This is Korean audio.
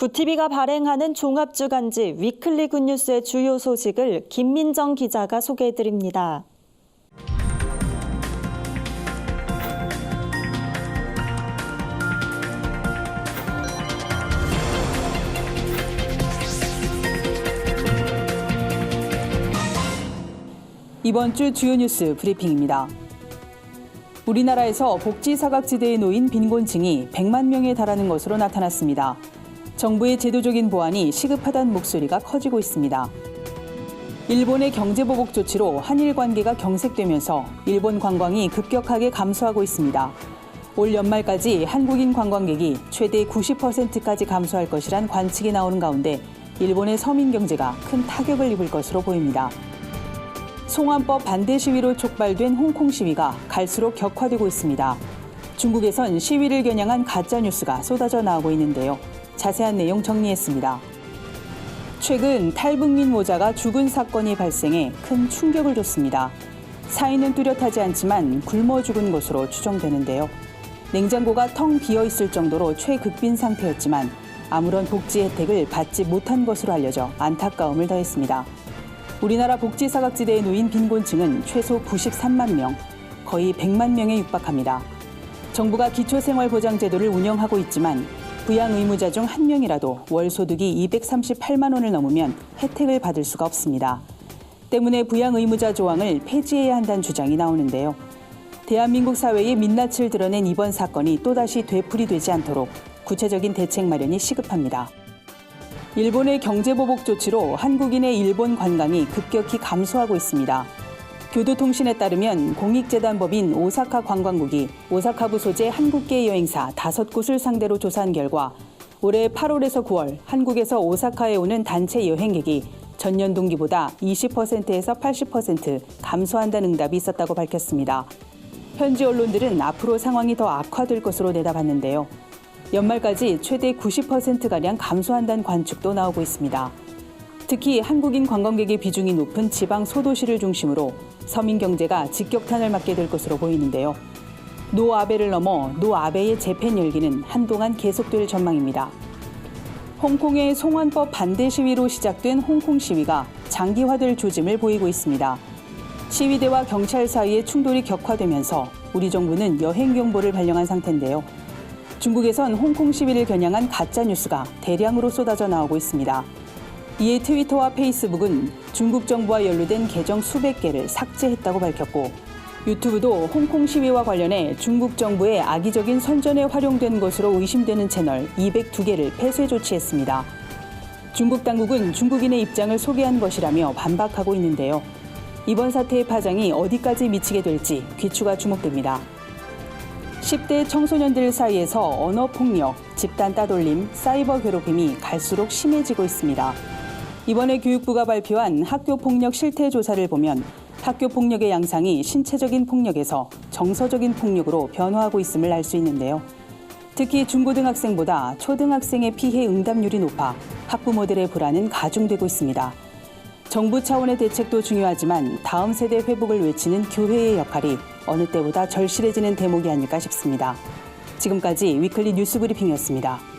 구티비가 발행하는 종합주간지 위클리 굿뉴스의 주요 소식을 김민정 기자가 소개해드립니다. 이번 주 주요 뉴스 브리핑입니다. 우리나라에서 복지 사각지대에 놓인 빈곤층이 100만 명에 달하는 것으로 나타났습니다. 정부의 제도적인 보완이 시급하다는 목소리가 커지고 있습니다. 일본의 경제보복 조치로 한일 관계가 경색되면서 일본 관광이 급격하게 감소하고 있습니다. 올 연말까지 한국인 관광객이 최대 90%까지 감소할 것이란 관측이 나오는 가운데 일본의 서민 경제가 큰 타격을 입을 것으로 보입니다. 송환법 반대 시위로 촉발된 홍콩 시위가 갈수록 격화되고 있습니다. 중국에선 시위를 겨냥한 가짜뉴스가 쏟아져 나오고 있는데요. 자세한 내용 정리했습니다. 최근 탈북민 모자가 죽은 사건이 발생해 큰 충격을 줬습니다. 사인은 뚜렷하지 않지만 굶어 죽은 것으로 추정되는데요. 냉장고가 텅 비어 있을 정도로 최극빈 상태였지만 아무런 복지 혜택을 받지 못한 것으로 알려져 안타까움을 더했습니다. 우리나라 복지 사각지대에 놓인 빈곤층은 최소 93만 명, 거의 100만 명에 육박합니다. 정부가 기초생활보장제도를 운영하고 있지만 부양 의무자 중 한 명이라도 월 소득이 238만 원을 넘으면 혜택을 받을 수가 없습니다. 때문에 부양 의무자 조항을 폐지해야 한다는 주장이 나오는데요. 대한민국 사회의 민낯을 드러낸 이번 사건이 또다시 되풀이되지 않도록 구체적인 대책 마련이 시급합니다. 일본의 경제보복 조치로 한국인의 일본 관광이 급격히 감소하고 있습니다. 교도통신에 따르면 공익재단법인 오사카 관광국이 오사카부 소재 한국계 여행사 5곳을 상대로 조사한 결과 올해 8월에서 9월 한국에서 오사카에 오는 단체 여행객이 전년 동기보다 20%에서 80% 감소한다는 응답이 있었다고 밝혔습니다. 현지 언론들은 앞으로 상황이 더 악화될 것으로 내다봤는데요. 연말까지 최대 90%가량 감소한다는 관측도 나오고 있습니다. 특히 한국인 관광객의 비중이 높은 지방 소도시를 중심으로 서민 경제가 직격탄을 맞게 될 것으로 보이는데요. 노 아베를 넘어 노 아베의 재팬 열기는 한동안 계속될 전망입니다. 홍콩의 송환법 반대 시위로 시작된 홍콩 시위가 장기화될 조짐을 보이고 있습니다. 시위대와 경찰 사이의 충돌이 격화되면서 우리 정부는 여행 경보를 발령한 상태인데요. 중국에선 홍콩 시위를 겨냥한 가짜뉴스가 대량으로 쏟아져 나오고 있습니다. 이에 트위터와 페이스북은 중국 정부와 연루된 계정 수백 개를 삭제했다고 밝혔고 유튜브도 홍콩 시위와 관련해 중국 정부의 악의적인 선전에 활용된 것으로 의심되는 채널 202개를 폐쇄 조치했습니다. 중국 당국은 중국인의 입장을 소개한 것이라며 반박하고 있는데요. 이번 사태의 파장이 어디까지 미치게 될지 귀추가 주목됩니다. 10대 청소년들 사이에서 언어폭력, 집단 따돌림, 사이버 괴롭힘이 갈수록 심해지고 있습니다. 이번에 교육부가 발표한 학교폭력 실태 조사를 보면 학교폭력의 양상이 신체적인 폭력에서 정서적인 폭력으로 변화하고 있음을 알 수 있는데요. 특히 중고등학생보다 초등학생의 피해 응답률이 높아 학부모들의 불안은 가중되고 있습니다. 정부 차원의 대책도 중요하지만 다음 세대 회복을 외치는 교회의 역할이 어느 때보다 절실해지는 대목이 아닐까 싶습니다. 지금까지 위클리 뉴스 브리핑이었습니다.